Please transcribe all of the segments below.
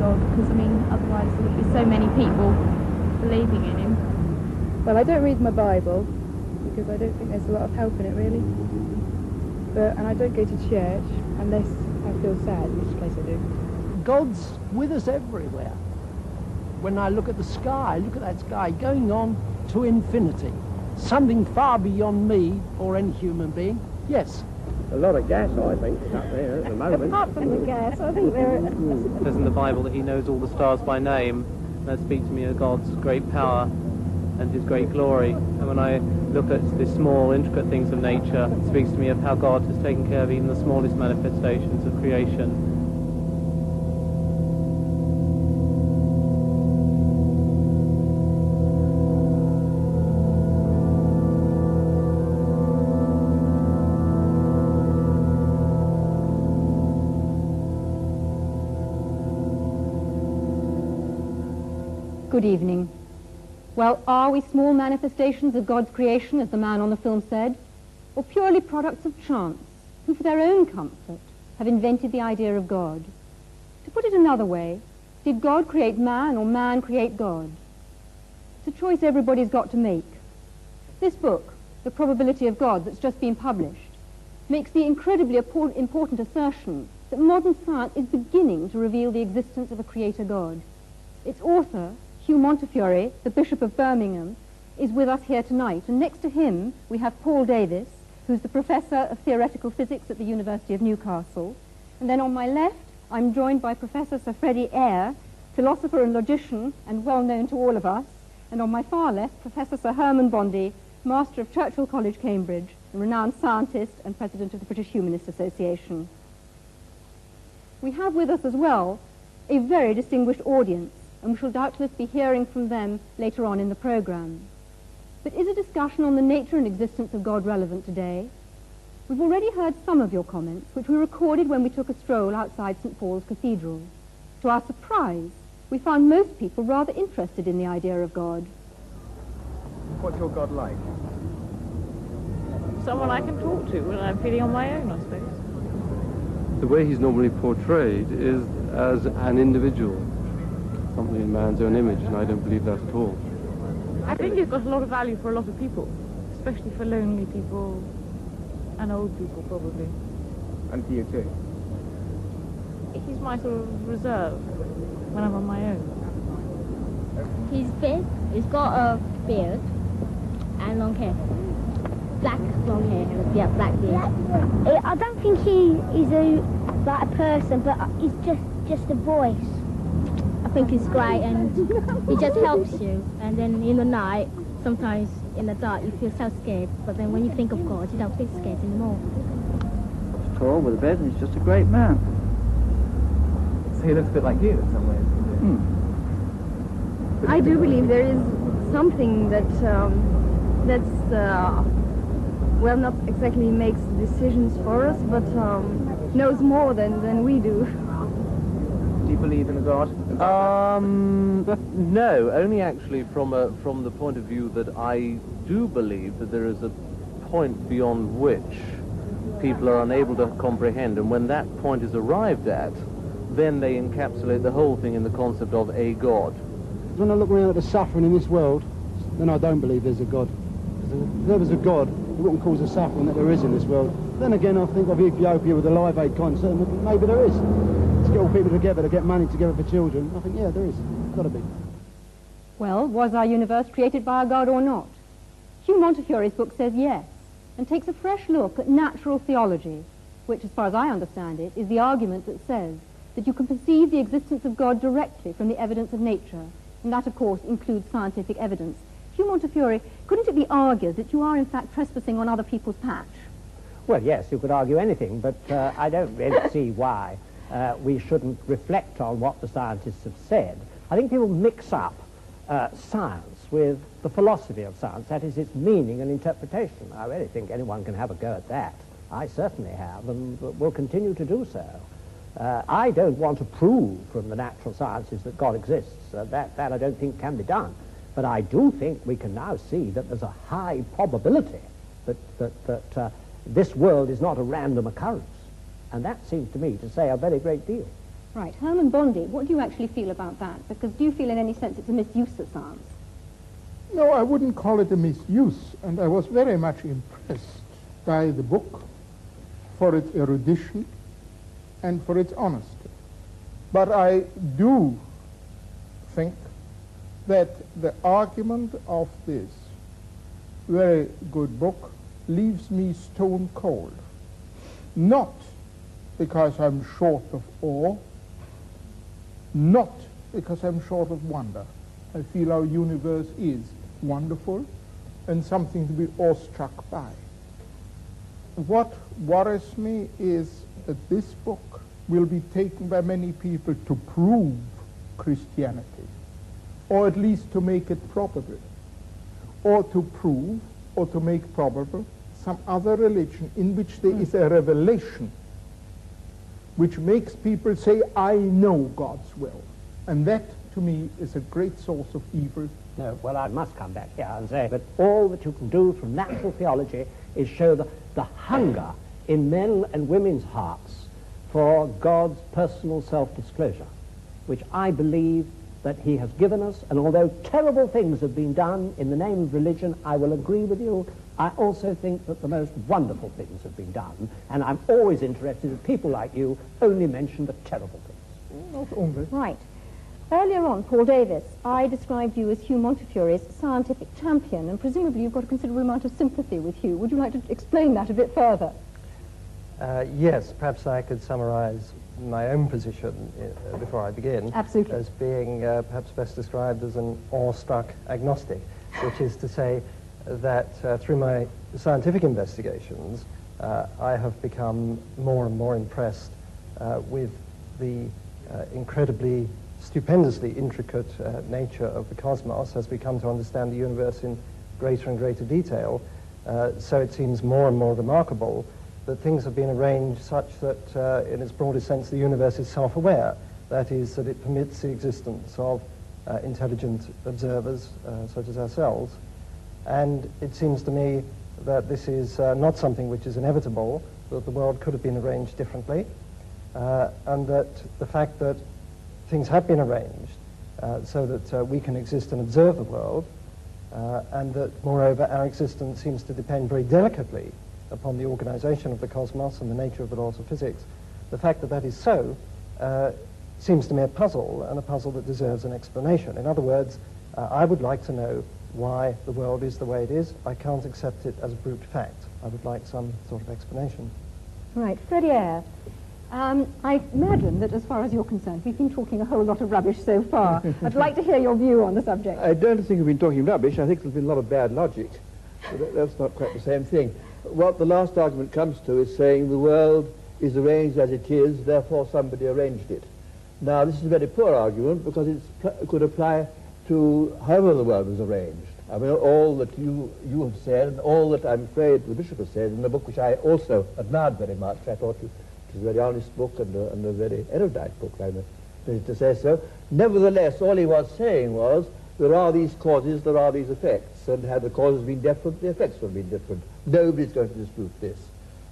God, because I mean otherwise there would be so many people believing in him. Well, I don't read my Bible because I don't think there's a lot of help in it really. And I don't go to church unless I feel sad, in which case I do. God's with us everywhere. When I look at the sky, look at that sky going on to infinity. Something far beyond me or any human being. Yes. A lot of gas, I think, is up there at the moment. Apart from the gas, I think there It says in the Bible that he knows all the stars by name. That speaks to me of God's great power and his great glory. And when I look at the small, intricate things of nature, it speaks to me of how God has taken care of even the smallest manifestations of creation. Good evening. Well, are we small manifestations of God's creation, as the man on the film said, or purely products of chance, who for their own comfort have invented the idea of God? To put it another way, did God create man or man create God? It's a choice everybody's got to make. This book, The Probability of God, that's just been published, makes the incredibly important assertion that modern science is beginning to reveal the existence of a creator God. Its author, Hugh Montefiore, the Bishop of Birmingham, is with us here tonight, and next to him we have Paul Davis, who's the Professor of Theoretical Physics at the University of Newcastle, and then on my left I'm joined by Professor Sir Freddie Eyre, philosopher and logician and well known to all of us, and on my far left Professor Sir Herman Bondi, Master of Churchill College, Cambridge, and renowned scientist and President of the British Humanist Association. We have with us as well a very distinguished audience, and we shall doubtless be hearing from them later on in the programme. But is a discussion on the nature and existence of God relevant today? We've already heard some of your comments, which we recorded when we took a stroll outside St. Paul's Cathedral. To our surprise, we found most people rather interested in the idea of God. What's your God like? Someone I can talk to when I'm feeling on my own, I suppose. The way he's normally portrayed is as an individual, something in man's own image, and I don't believe that at all. I think he's got a lot of value for a lot of people, especially for lonely people and old people, probably. And for you too? He's my sort of reserve when I'm on my own. He's big, he's got a beard and long hair. Black long hair, yeah, black beard. I don't think he's like a person, but he's just a voice. I think he's great, and he just helps you. And then in the night, sometimes in the dark, you feel so scared. But then when you think of God, you don't feel scared anymore. He's tall with a beard, and he's just a great man. So he looks a bit like you in some ways. I do believe there is something that well, not exactly makes decisions for us, but knows more than we do. Do you believe in a God? No, only actually from the point of view that I do believe that there is a point beyond which people are unable to comprehend, and when that point is arrived at, then they encapsulate the whole thing in the concept of a God. When I look around at the suffering in this world, then I don't believe there's a God. If there was a God, it wouldn't cause the suffering that there is in this world. Then again, I think of Ethiopia with the Live Aid concert, and maybe there is. To get all people together to get money together for children, I think, yeah, there is. Got to be. Well, was our universe created by a God or not? Hugh Montefiore's book says yes, and takes a fresh look at natural theology, which, as far as I understand it, is the argument that says that you can perceive the existence of God directly from the evidence of nature, and that, of course, includes scientific evidence. Hugh Montefiore, couldn't it be argued that you are, in fact, trespassing on other people's patch? Well, yes, you could argue anything, but I don't really see why we shouldn't reflect on what the scientists have said. I think people mix up science with the philosophy of science, that is, its meaning and interpretation. I really think anyone can have a go at that. I certainly have, and will continue to do so. I don't want to prove from the natural sciences that God exists. That I don't think can be done. But I do think we can now see that there's a high probability that this world is not a random occurrence. And that seems to me to say a very great deal. Right. Herman Bondi, what do you actually feel about that? Because do you feel in any sense it's a misuse of science? No, I wouldn't call it a misuse, and I was very much impressed by the book for its erudition and for its honesty. But I do think that the argument of this very good book leaves me stone cold. Not because I'm short of awe, not because I'm short of wonder. I feel our universe is wonderful and something to be awestruck by. What worries me is that this book will be taken by many people to prove Christianity, or at least to make it probable, or to prove or to make probable some other religion in which there is a revelation which makes people say, I know God's will. And that, to me, is a great source of evil. No, well, I must come back here and say that all that you can do from natural theology is show the hunger in men and women's hearts for God's personal self-disclosure, which I believe that he has given us. And although terrible things have been done in the name of religion, I will agree with you, I also think that the most wonderful things have been done. And I'm always interested that people like you only mention the terrible things. Not only. Right. Earlier on, Paul Davis, I described you as Hugh Montefiore's scientific champion, and presumably you've got a considerable amount of sympathy with Hugh. Would you like to explain that a bit further? Yes, perhaps I could summarize my own position before I begin. Absolutely. As being perhaps best described as an awestruck agnostic, which is to say that through my scientific investigations, I have become more and more impressed with the incredibly, stupendously intricate nature of the cosmos as we come to understand the universe in greater and greater detail. So it seems more and more remarkable that things have been arranged such that, in its broadest sense, the universe is self-aware. That is, that it permits the existence of intelligent observers such as ourselves. And it seems to me that this is not something which is inevitable, that the world could have been arranged differently, and that the fact that things have been arranged so that we can exist and observe the world, and that, moreover, our existence seems to depend very delicately upon the organization of the cosmos and the nature of the laws of physics. The fact that that is so seems to me a puzzle, and a puzzle that deserves an explanation. In other words, I would like to know why the world is the way it is. I can't accept it as a brute fact. I would like some sort of explanation. Right. Freddie Eyre, I imagine that as far as you're concerned, we've been talking a whole lot of rubbish so far. I'd like to hear your view on the subject. I don't think we've been talking rubbish. I think there's been a lot of bad logic. But that's not quite the same thing. What the last argument comes to is saying the world is arranged as it is, therefore somebody arranged it. Now, this is a very poor argument because it could apply to however the world was arranged. I mean, all that you have said, and all that I'm afraid the Bishop has said in a book which I also admired very much. I thought it was a very honest book and a very erudite book, I'm ready to say so. Nevertheless, all he was saying was, there are these causes, there are these effects, and had the causes been different, the effects would have been different. Nobody's going to dispute this.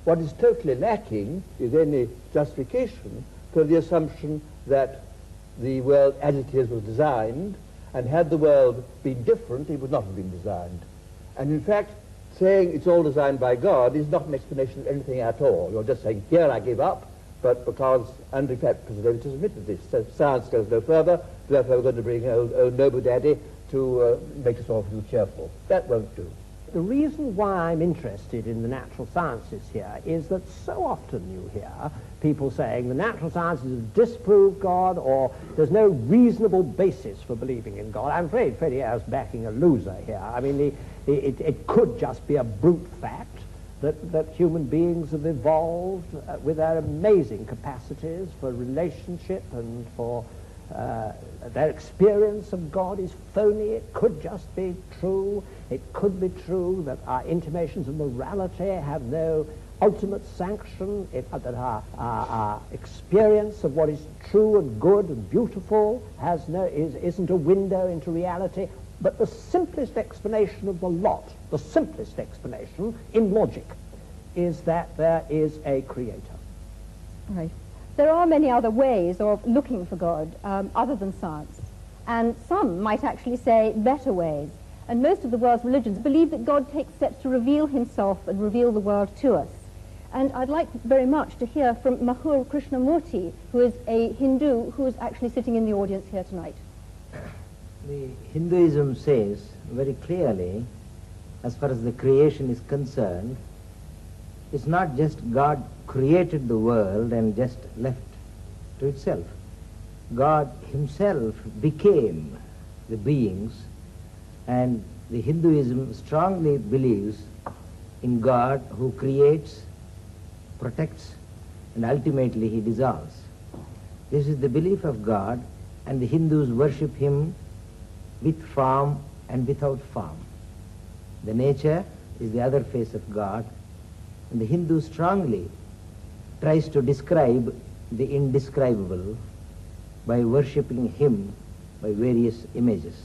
What is totally lacking is any justification for the assumption that the world as it is was designed, and had the world been different, it would not have been designed. And in fact, saying it's all designed by God is not an explanation of anything at all. You're just saying, here I give up, but because, and in fact, President has admitted this, so science goes no further, therefore we're going to bring old Noble Daddy to make us all feel cheerful. That won't do. The reason why I'm interested in the natural sciences here is that so often you hear people saying the natural sciences have disproved God, or there's no reasonable basis for believing in God. I'm afraid Freddie Eyre's backing a loser here. I mean, it could just be a brute fact that human beings have evolved with their amazing capacities for relationship and for their experience of God is phony. It could just be true. It could be true that our intimations of morality have no ultimate sanction, that our experience of what is true and good and beautiful isn't a window into reality. But the simplest explanation of the lot, the simplest explanation in logic, is that there is a creator. Right. there are many other ways of looking for God other than science, and some might actually say better ways. And most of the world's religions believe that God takes steps to reveal himself and reveal the world to us. And I'd like very much to hear from Mahur Krishnamurti, who is a Hindu who is actually sitting in the audience here tonight. The Hinduism says very clearly, as far as the creation is concerned, it's not just God created the world and just left to itself. God himself became the beings, and the Hinduism strongly believes in God who creates, protects, and ultimately he dissolves. This is the belief of God, and the Hindus worship him with form and without form. The nature is the other face of God, and the Hindu strongly tries to describe the indescribable by worshipping him by various images.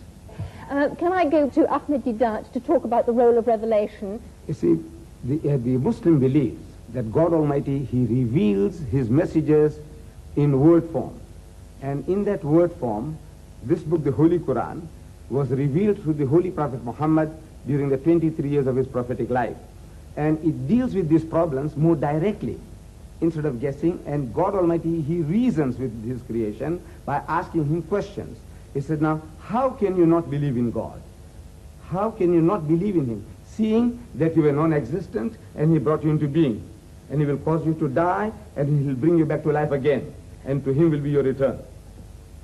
Can I go to Ahmed Deedat to talk about the role of revelation? You see, the Muslim believes that God Almighty, he reveals his messages in word form. And in that word form, this book, the Holy Quran, was revealed through the Holy Prophet Muhammad during the 23 years of his prophetic life. And it deals with these problems more directly instead of guessing. And God Almighty, he reasons with his creation by asking him questions. He said, now, how can you not believe in God? How can you not believe in him, seeing that you were non-existent and he brought you into being? And he will cause you to die, and he will bring you back to life again, and to him will be your return.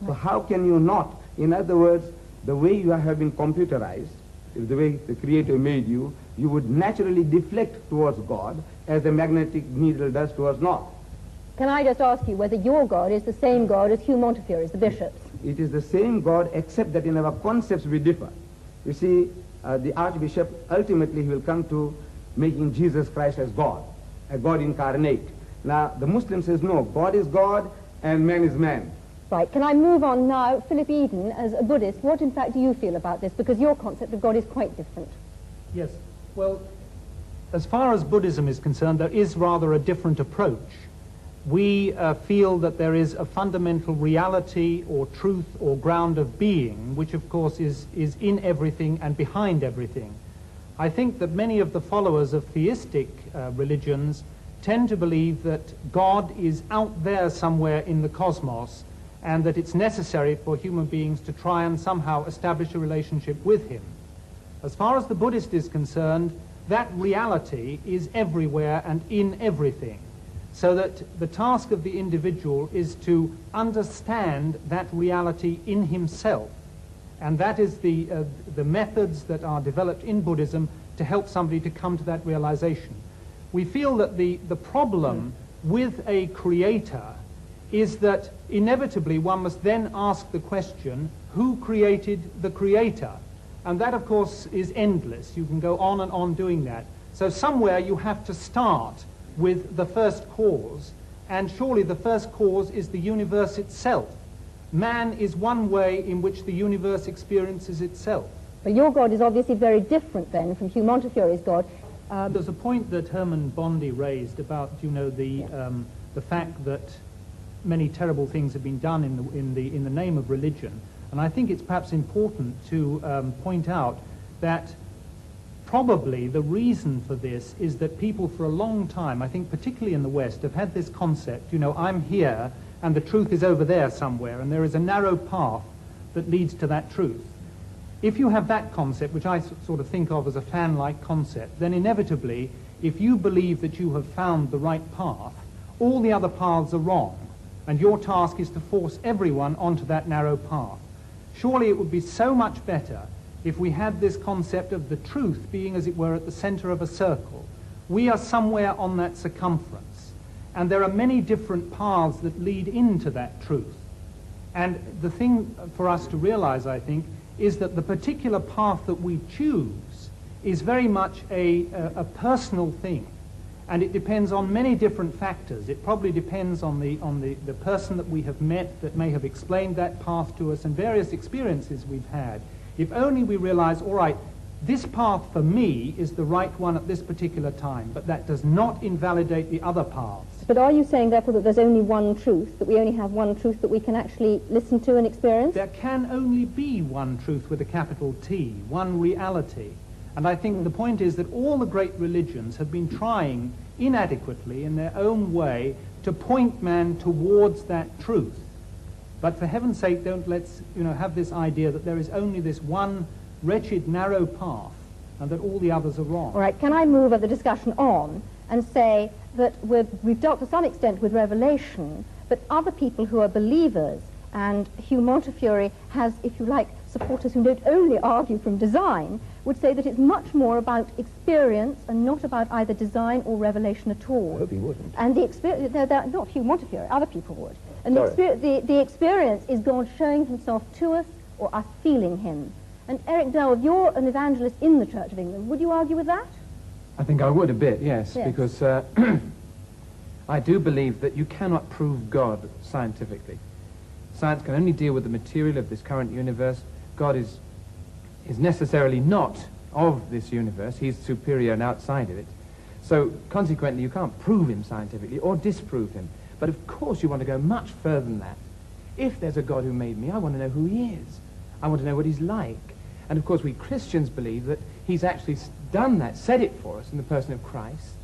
So how can you not? In other words, the way you have been computerized, the way the Creator made you, you would naturally deflect towards God as the magnetic needle does towards north. Can I just ask you whether your God is the same God as Hugh Montefiore's, the bishop's? It is the same God, except that in our concepts we differ. You see, the Archbishop, ultimately he will come to making Jesus Christ as God, a God incarnate. Now, the Muslim says, no, God is God and man is man. Right, can I move on now? Philip Eden, as a Buddhist, what in fact do you feel about this? Because your concept of God is quite different. Yes, well, as far as Buddhism is concerned, there is rather a different approach. We feel that there is a fundamental reality or truth or ground of being, which of course is in everything and behind everything. I think that many of the followers of theistic religions tend to believe that God is out there somewhere in the cosmos, and that it's necessary for human beings to try and somehow establish a relationship with him. As far as the Buddhist is concerned, that reality is everywhere and in everything, so that the task of the individual is to understand that reality in himself. And that is the methods that are developed in Buddhism to help somebody to come to that realization. We feel that the problem with a creator is that inevitably one must then ask the question, who created the creator? And that, of course, is endless. You can go on and on doing that. So somewhere you have to start with the first cause, and surely the first cause is the universe itself. Man is one way in which the universe experiences itself. But your God is obviously very different then from Hugh Montefiore's God. There's a point that Herman Bondi raised about, you know, the fact that many terrible things have been done in the name of religion. And I think it's perhaps important to point out that probably the reason for this is that people for a long time, I think particularly in the West, have had this concept, you know, I'm here and the truth is over there somewhere, and there is a narrow path that leads to that truth. If you have that concept, which I sort of think of as a fan-like concept, then inevitably, if you believe that you have found the right path, all the other paths are wrong, and your task is to force everyone onto that narrow path. Surely it would be so much better if we had this concept of the truth being, as it were, at the center of a circle. We are somewhere on that circumference, and there are many different paths that lead into that truth. And the thing for us to realize, I think, is that the particular path that we choose is very much a personal thing, and it depends on many different factors. It probably depends on the person that we have met that may have explained that path to us, and various experiences we've had. If only we realize, all right, This path for me is the right one at this particular time, but that does not invalidate the other paths. But are you saying, therefore, that there's only one truth, that we only have one truth that we can actually listen to and experience? There can only be one truth with a capital T, one reality. And I think the point is that all the great religions have been trying inadequately in their own way to point man towards that truth. But for heaven's sake, don't let's have this idea that there is only this one wretched, narrow path and that all the others are wrong. All right, can I move the discussion on and say that we've dealt to some extent with Revelation, but other people who are believers, and Hugh Montefiore has, if you like, supporters who don't only argue from design, would say that it's much more about experience and not about either design or revelation at all. I hope he wouldn't. And the experience, not Hugh Montefiore, other people would. And the experience is God showing himself to us or us feeling him. And Eric Dell, you're an evangelist in the Church of England. Would you argue with that? I think I would a bit, yes. Because I do believe that you cannot prove God scientifically. Science can only deal with the material of this current universe. God is necessarily not of this universe. He's superior and outside of it. So consequently, you can't prove him scientifically or disprove him. But of course you want to go much further than that. If there's a God who made me, I want to know who he is. I want to know what he's like. And of course we Christians believe that he's actually done that, said it for us in the person of Christ.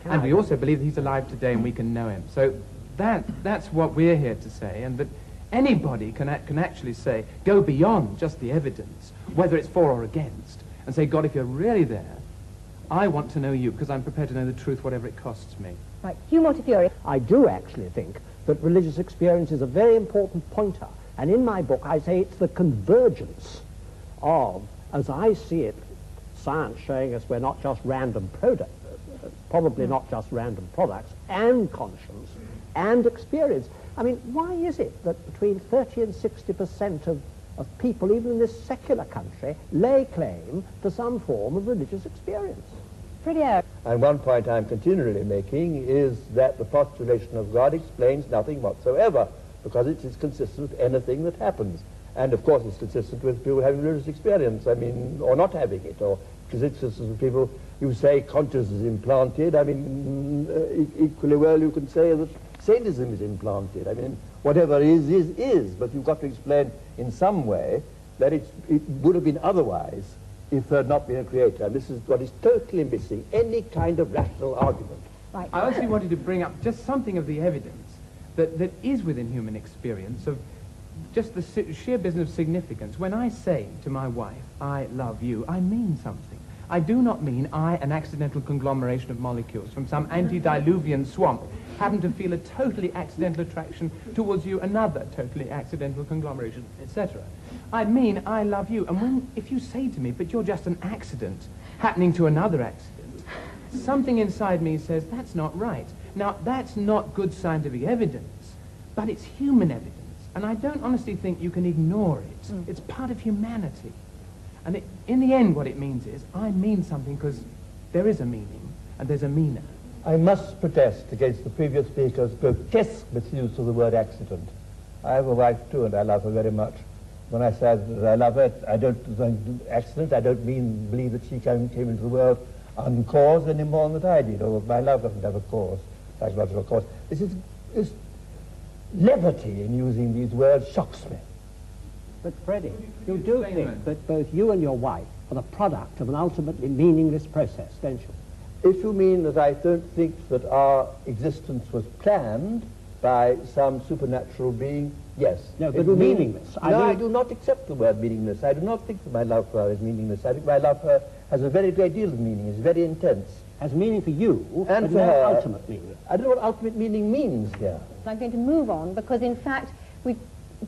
And we also believe that he's alive today and we can know him. So that's what we're here to say, and that anybody can actually say, go beyond just the evidence, whether it's for or against, and say, God, if you're really there, I want to know you, because I'm prepared to know the truth, whatever it costs me. Right, Hugh Montefiore. I do actually think that religious experience is a very important pointer, and in my book I say it's the convergence of, as I see it, science showing us we're not just random products, probably not just random products, and conscience, and experience. I mean, why is it that between 30 and 60% of people, even in this secular country, lay claim to some form of religious experience? Pretty out. And one point I'm continually making is that the postulation of God explains nothing whatsoever, because it is consistent with anything that happens. And of course it's consistent with people having religious experience, I mean, or not having it, or because it's consistent with people who say conscience is implanted. I mean, equally well you can say that sadism is implanted. I mean, whatever is, but you've got to explain in some way that it would have been otherwise if there had not been a creator. And this is what is totally missing, any kind of rational argument. Right. I actually wanted to bring up just something of the evidence that is within human experience of just the sheer business of significance. When I say to my wife, I love you, I mean something. I do not mean I, an accidental conglomeration of molecules from some antediluvian swamp, happen to feel a totally accidental attraction towards you, another totally accidental conglomeration, etc. I mean I love you. And if you say to me, but you're just an accident happening to another accident, something inside me says, that's not right. Now, that's not good scientific evidence, but it's human evidence. And I don't honestly think you can ignore it. It's part of humanity. And in the end, what it means is, I mean something because there is a meaning, and there's a meaner. I must protest against the previous speaker's grotesque misuse of the word accident. I have a wife too, and I love her very much. When I say that I love her, I don't accident. I don't believe that she came into the world uncaused any more than that I did, or my love doesn't have a cause, psychological cause. This levity in using these words shocks me. But Freddie, you do think that both you and your wife are the product of an ultimately meaningless process, don't you? If you mean that I don't think that our existence was planned by some supernatural being, yes. No, but meaningless. I do not accept the word meaningless. I do not think that my love for her is meaningless. I think my love for her has a very great deal of meaning. It's very intense. Has meaning for you, and but for no her, ultimate meaning. I don't know what ultimate meaning means here. I'm going to move on because, in fact, we've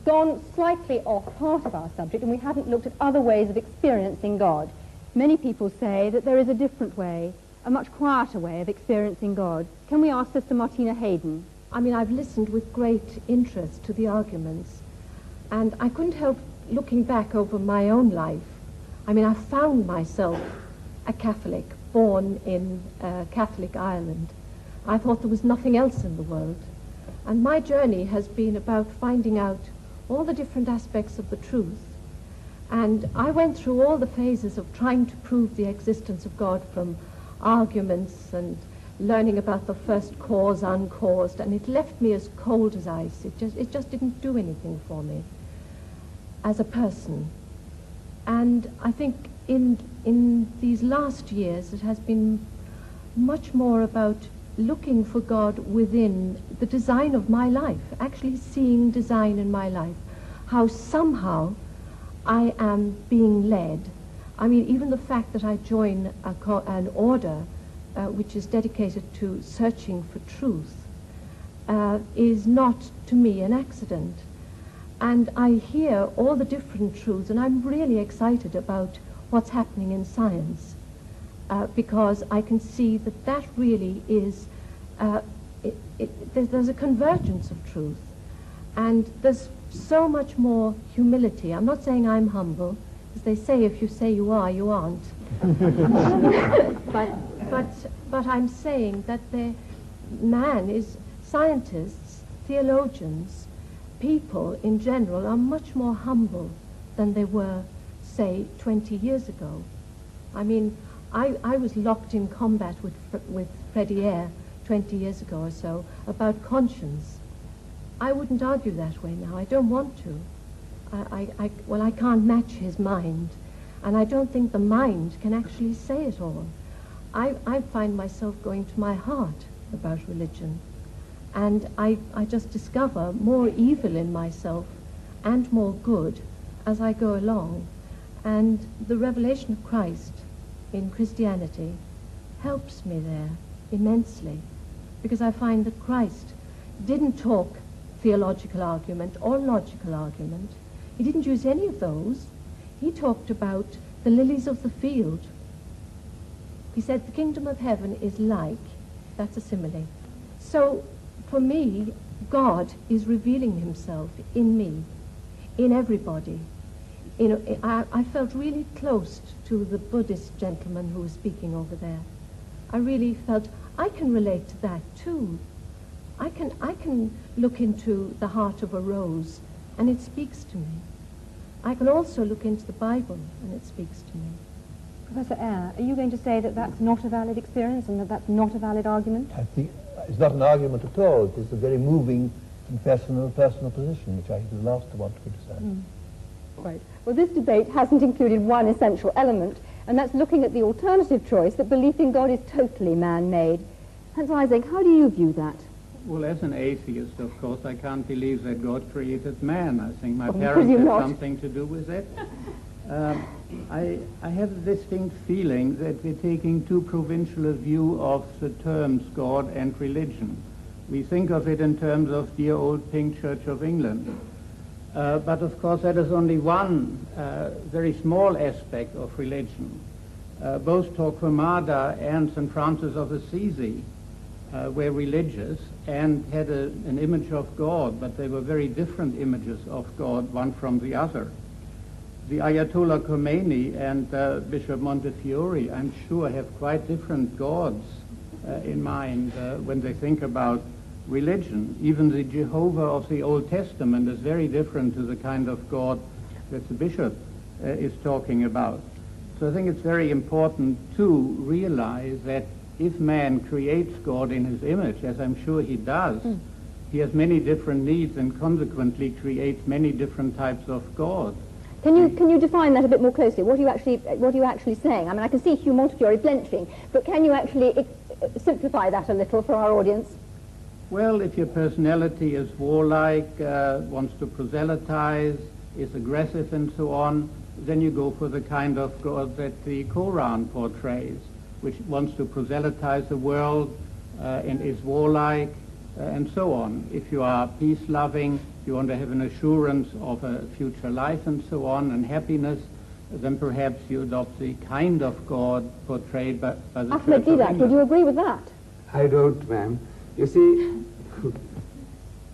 gone slightly off part of our subject and we haven't looked at other ways of experiencing God. Many people say that there is a different way, a much quieter way of experiencing God. Can we ask Sister Martina Hayden? I mean, I've listened with great interest to the arguments, and I couldn't help looking back over my own life. I mean, I found myself a Catholic, born in Catholic Ireland. I thought there was nothing else in the world. And my journey has been about finding out all the different aspects of the truth. And I went through all the phases of trying to prove the existence of God, from arguments and learning about the first cause, uncaused, and it left me as cold as ice. It just didn't do anything for me as a person. And I think in these last years it has been much more about looking for God within the design of my life, actually seeing design in my life, how somehow I am being led. I mean, even the fact that I join an order which is dedicated to searching for truth is not, to me, an accident. And I hear all the different truths, and I'm really excited about what's happening in science, because I can see that that really is, there's a convergence of truth, and there's so much more humility. I'm not saying I'm humble, as they say, if you say you are, you aren't. But I'm saying that scientists, theologians, people in general are much more humble than they were, say, 20 years ago. I mean, I was locked in combat with Freddie Eyre 20 years ago or so about conscience. I wouldn't argue that way now. I don't want to. Well, I can't match his mind, and I don't think the mind can actually say it all. I find myself going to my heart about religion, and I just discover more evil in myself and more good as I go along. And the revelation of Christ in Christianity helps me there immensely, because I find that Christ didn't talk theological argument or logical argument. He didn't use any of those. He talked about the lilies of the field. He said the kingdom of heaven is like, that's a simile. So for me, God is revealing himself in me, in everybody. You know, I felt really close to the Buddhist gentleman who was speaking over there. I really felt I can relate to that too. I can look into the heart of a rose and it speaks to me. I can also look into the Bible and it speaks to me. Professor Eyre, are you going to say that that's not a valid experience and that that's not a valid argument? I think it's not an argument at all. It is a very moving and personal position, which I think is the last to want to criticize. Right. Well, this debate hasn't included one essential element, and that's looking at the alternative choice that belief in God is totally man-made. Hans Isaac, how do you view that? Well, as an atheist, of course, I can't believe that God created man. I think my parents had something to do with it. I have a distinct feeling that we're taking too provincial a view of the terms God and religion. We think of it in terms of dear old Pink Church of England. But of course that is only one very small aspect of religion. Both Torquemada and St. Francis of Assisi were religious and had an image of God, but they were very different images of God, one from the other. The Ayatollah Khomeini and Bishop Montefiore, I'm sure, have quite different gods in mind when they think about religion. Even the Jehovah of the Old Testament is very different to the kind of God that the bishop is talking about. So I think it's very important to realize that if man creates God in his image, as I'm sure he does, he has many different needs and consequently creates many different types of God. Can you define that a bit more closely? What are you actually saying? I mean, I can see Hugh Montefiore blenching, but can you actually simplify that a little for our audience? Well, if your personality is warlike, wants to proselytize, is aggressive and so on, then you go for the kind of God that the Quran portrays, which wants to proselytize the world and is warlike and so on. If you are peace-loving, you want to have an assurance of a future life and so on and happiness, then perhaps you adopt the kind of God portrayed by the Ahmed, Church of England. would you agree with that? I don't, ma'am. You see,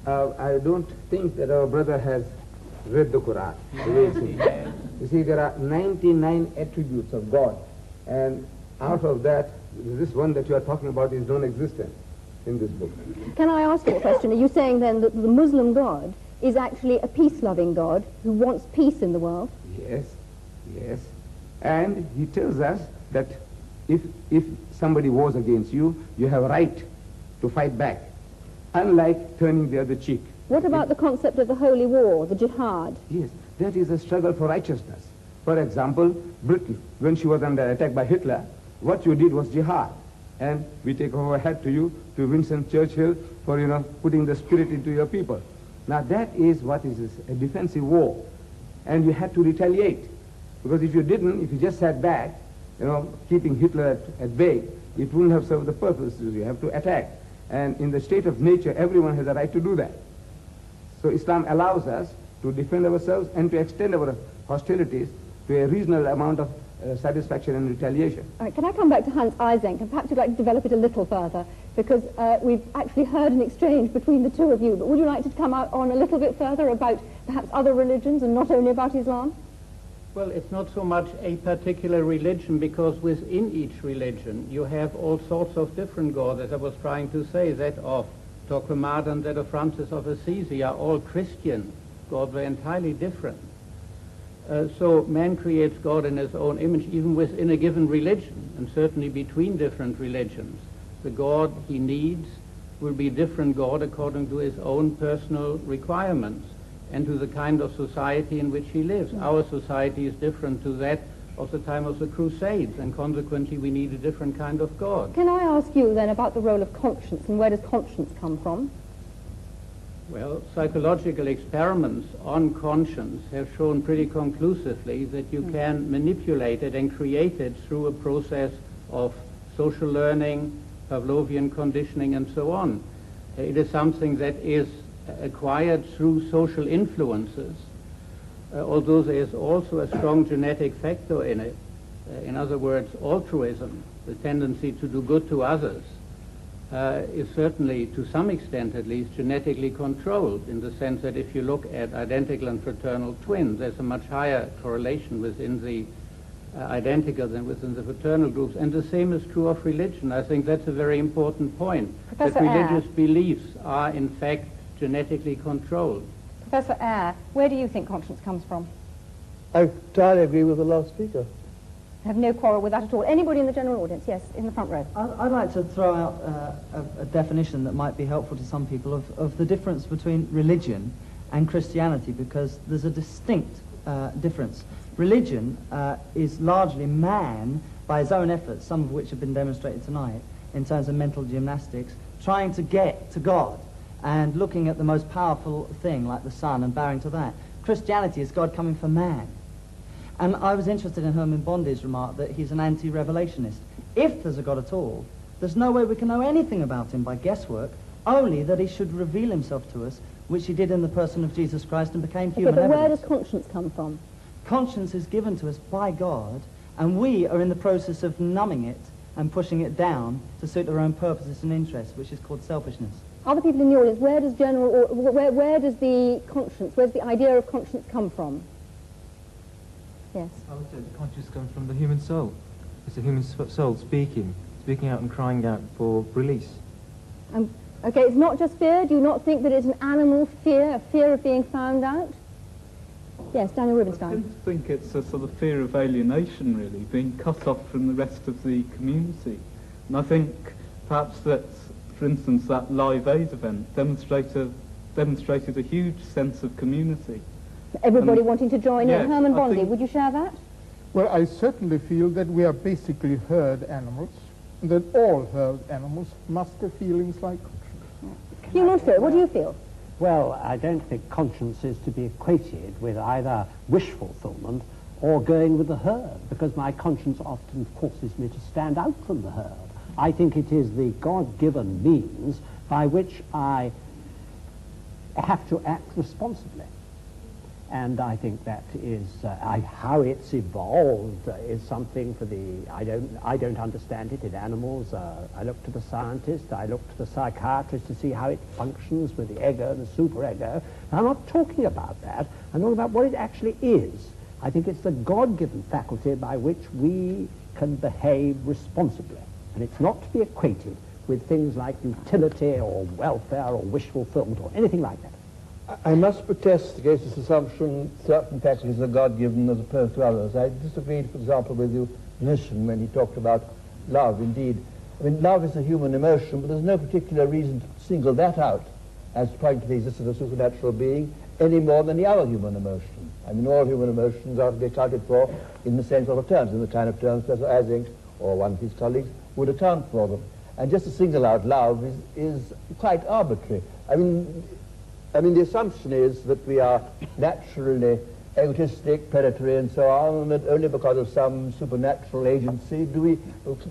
I don't think that our brother has read the Quran. You see, there are 99 attributes of God, and out of that, this one that you are talking about is non-existent in this book. Can I ask you a question? Are you saying then that the Muslim God is actually a peace-loving God who wants peace in the world? Yes. Yes. And he tells us that if somebody wars against you, you have a right to fight back, unlike turning the other cheek. What about the concept of the holy war, the jihad? Yes, that is a struggle for righteousness. For example, Britain, when she was under attack by Hitler, what you did was jihad. And we take our hat to you, to Winston Churchill, for, putting the spirit into your people. Now that is what is a defensive war. And you had to retaliate. Because if you didn't, if you just sat back, keeping Hitler at bay, it wouldn't have served the purpose. You have to attack. And in the state of nature, everyone has a right to do that. So Islam allows us to defend ourselves and to extend our hostilities to a reasonable amount of satisfaction and retaliation. All right, can I come back to Hans Eysenck, and perhaps you'd like to develop it a little further, because we've actually heard an exchange between the two of you, but would you like to come out on a little bit further about perhaps other religions and not only about Islam? Well, it's not so much a particular religion, because within each religion you have all sorts of different gods. As I was trying to say, that of Torquemada and that of Francis of Assisi are all Christian gods. They're entirely different. So man creates God in his own image, even within a given religion, and certainly between different religions. The God he needs will be a different God according to his own personal requirements and to the kind of society in which he lives. Our society is different to that of the time of the Crusades, and consequently we need a different kind of God. Can I ask you then about the role of conscience, and where does conscience come from? Well, psychological experiments on conscience have shown pretty conclusively that you can manipulate it and create it through a process of social learning, Pavlovian conditioning, and so on. It is something that is acquired through social influences, although there is also a strong genetic factor in it. In other words, altruism, the tendency to do good to others, is certainly, to some extent at least, genetically controlled, in the sense that if you look at identical and fraternal twins, there's a much higher correlation within the identical than within the fraternal groups. And the same is true of religion. I think that's a very important point, Professor that religious beliefs are in fact genetically controlled. Professor Eyre, where do you think conscience comes from? I entirely agree with the last speaker. I have no quarrel with that at all. Anybody in the general audience? Yes, in the front row. I'd like to throw out a definition that might be helpful to some people of the difference between religion and Christianity, because there's a distinct difference. Religion is largely man, by his own efforts, some of which have been demonstrated tonight, in terms of mental gymnastics, trying to get to God and looking at the most powerful thing, like the sun, and bowing to that. Christianity is God coming for man. And I was interested in Herman Bondi's remark that he's an anti-revelationist. If there's a God at all, there's no way we can know anything about him by guesswork, only that he should reveal himself to us, which he did in the person of Jesus Christ and became human but where evidence. does conscience come from? Conscience is given to us by God, and we are in the process of numbing it and pushing it down to suit our own purposes and interests, which is called selfishness. Other people in the audience, where does where does the conscience, where's the idea of conscience come from? Yes. I would say the conscience comes from the human soul. It's the human soul speaking out and crying out for release. Okay, it's not just fear. Do you not think that it's an animal fear, a fear of being found out? Yes, Daniel Rubinstein. I think it's a sort of fear of alienation, really, being cut off from the rest of the community. And I think perhaps that, for instance, that Live Aid event demonstrated a huge sense of community. Everybody wanting to join yes, in. Herman Bondi, would you share that? Well, I certainly feel that we are basically herd animals, and that all herd animals must have feelings like conscience. Hugh Montfort, what do you feel? Well, I don't think conscience is to be equated with either wish fulfillment or going with the herd, because my conscience often forces me to stand out from the herd. I think it is the God-given means by which I have to act responsibly. And I think that is how it's evolved is something for the I don't understand it in animals. I look to the scientist, I look to the psychiatrist to see how it functions with the ego and the superego. I'm not talking about that. I'm talking about what it actually is. I think it's the God-given faculty by which we can behave responsibly, and it's not to be equated with things like utility or welfare or wish fulfillment or anything like that. I must protest against this assumption certain faculties are God-given as opposed to others. I disagreed, for example, with the musician when he talked about love. Indeed, I mean, love is a human emotion, but there's no particular reason to single that out as pointing to the existence of a supernatural being any more than the other human emotion. I mean, all human emotions are to be accounted for in the same sort of terms, in the kind of terms Professor Asink or one of his colleagues would account for them. And just to single out love is quite arbitrary. I mean, the assumption is that we are naturally egotistic, predatory, and so on, and that only because of some supernatural agency do we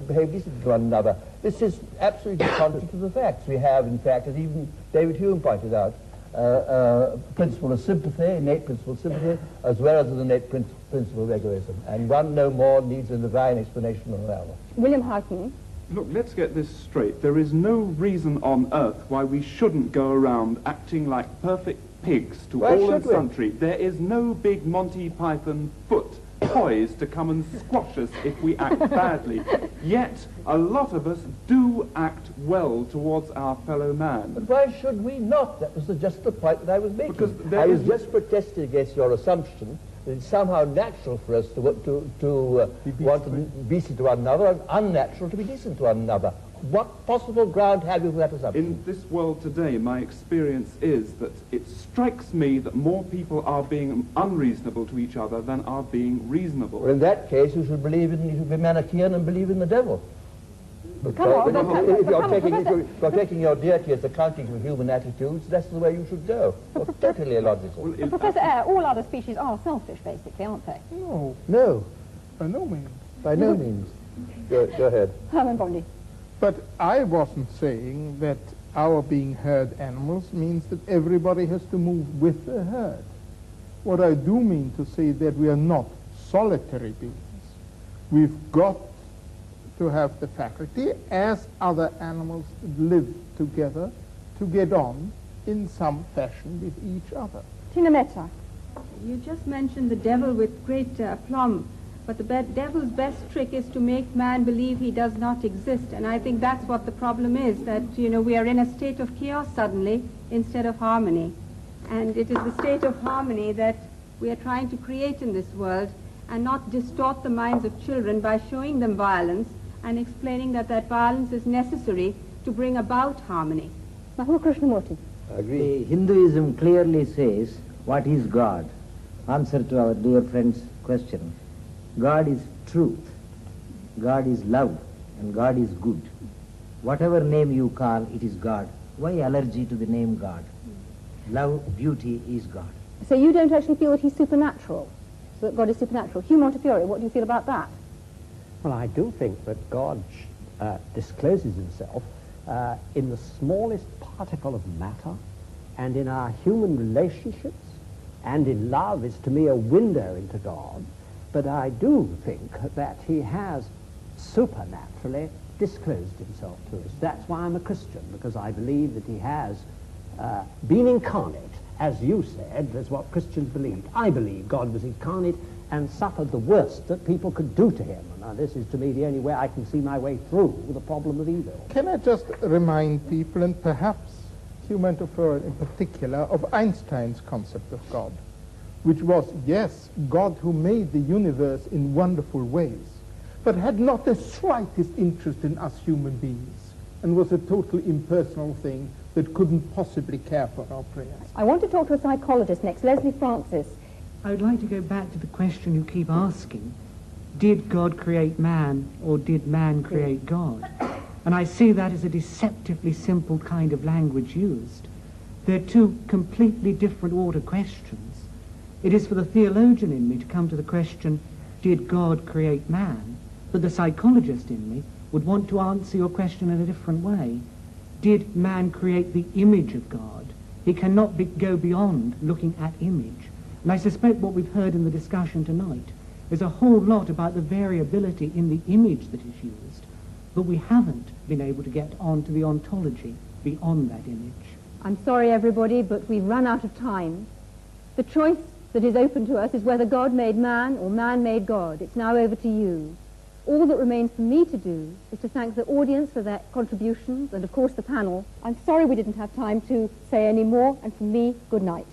behave decently to one another. This is absolutely contrary to the facts. We have, in fact, as even David Hume pointed out, a principle of sympathy, innate principle of sympathy, as well as an innate principle of egoism. And one no more needs a divine explanation than another. William Houghton. Look, let's get this straight. There is no reason on earth why we shouldn't go around acting like perfect pigs to all and sundry. There is no big Monty Python foot poised to come and squash us if we act badly. Yet, a lot of us do act well towards our fellow man. But why should we not? That was just the point that I was making. I was just protesting against your assumption that it's somehow natural for us to want to be decent to one another and unnatural to be decent to one another. What possible ground have you for that assumption? In this world today, my experience is that it strikes me that more people are being unreasonable to each other than are being reasonable. Well, in that case, you should be Manichaean and believe in the devil. If you're taking your deity as accounting for human attitudes, that's the way you should go. Well, totally illogical. Well, Professor Eyre, all other species are selfish, basically, aren't they? No. No. By no means. By no means. Go ahead. Herman Bondi. But I wasn't saying that our being herd animals means that everybody has to move with the herd. What I do mean to say that we are not solitary beings. We've got to have the faculty, as other animals live together, to get on in some fashion with each other. Tina Mehta. You just mentioned the devil with great aplomb. But the devil's best trick is to make man believe he does not exist. And I think that's what the problem is, that, we are in a state of chaos suddenly instead of harmony. And it is the state of harmony that we are trying to create in this world, and not distort the minds of children by showing them violence and explaining that that violence is necessary to bring about harmony. Mahmood Krishnamurti. I agree. Hinduism clearly says, what is God? Answer to our dear friend's question. God is truth, God is love, and God is good. Whatever name you call, it is God. Why allergy to the name God? Love, beauty is God. So you don't actually feel that he's supernatural, so that God is supernatural. Hugh Montefiore, what do you feel about that? Well, I do think that God discloses himself in the smallest particle of matter, and in our human relationships, and in love is to me a window into God. But I do think that he has supernaturally disclosed himself to us. That's why I'm a Christian, because I believe that he has been incarnate, as you said. That's what Christians believed. I believe God was incarnate and suffered the worst that people could do to him. Now, this is to me the only way I can see my way through the problem of evil. Can I just remind people, and perhaps Hugh Montefiore in particular, of Einstein's concept of God, which was, yes, God who made the universe in wonderful ways, but had not the slightest interest in us human beings, and was a totally impersonal thing that couldn't possibly care for our prayers. I want to talk to a psychologist next, Leslie Francis. I would like to go back to the question you keep asking. Did God create man, or did man create God? And I see that as a deceptively simple kind of language used. They're two completely different order questions. It is for the theologian in me to come to the question, did God create man? But the psychologist in me would want to answer your question in a different way. Did man create the image of God? He cannot go beyond looking at image. And I suspect what we've heard in the discussion tonight is a whole lot about the variability in the image that is used, but we haven't been able to get on to the ontology beyond that image. I'm sorry, everybody, but we've run out of time. The choice that is open to us is whether God made man or man made God. It's now over to you. All that remains for me to do is to thank the audience for their contributions and, of course, the panel. I'm sorry we didn't have time to say any more, and from me, good night.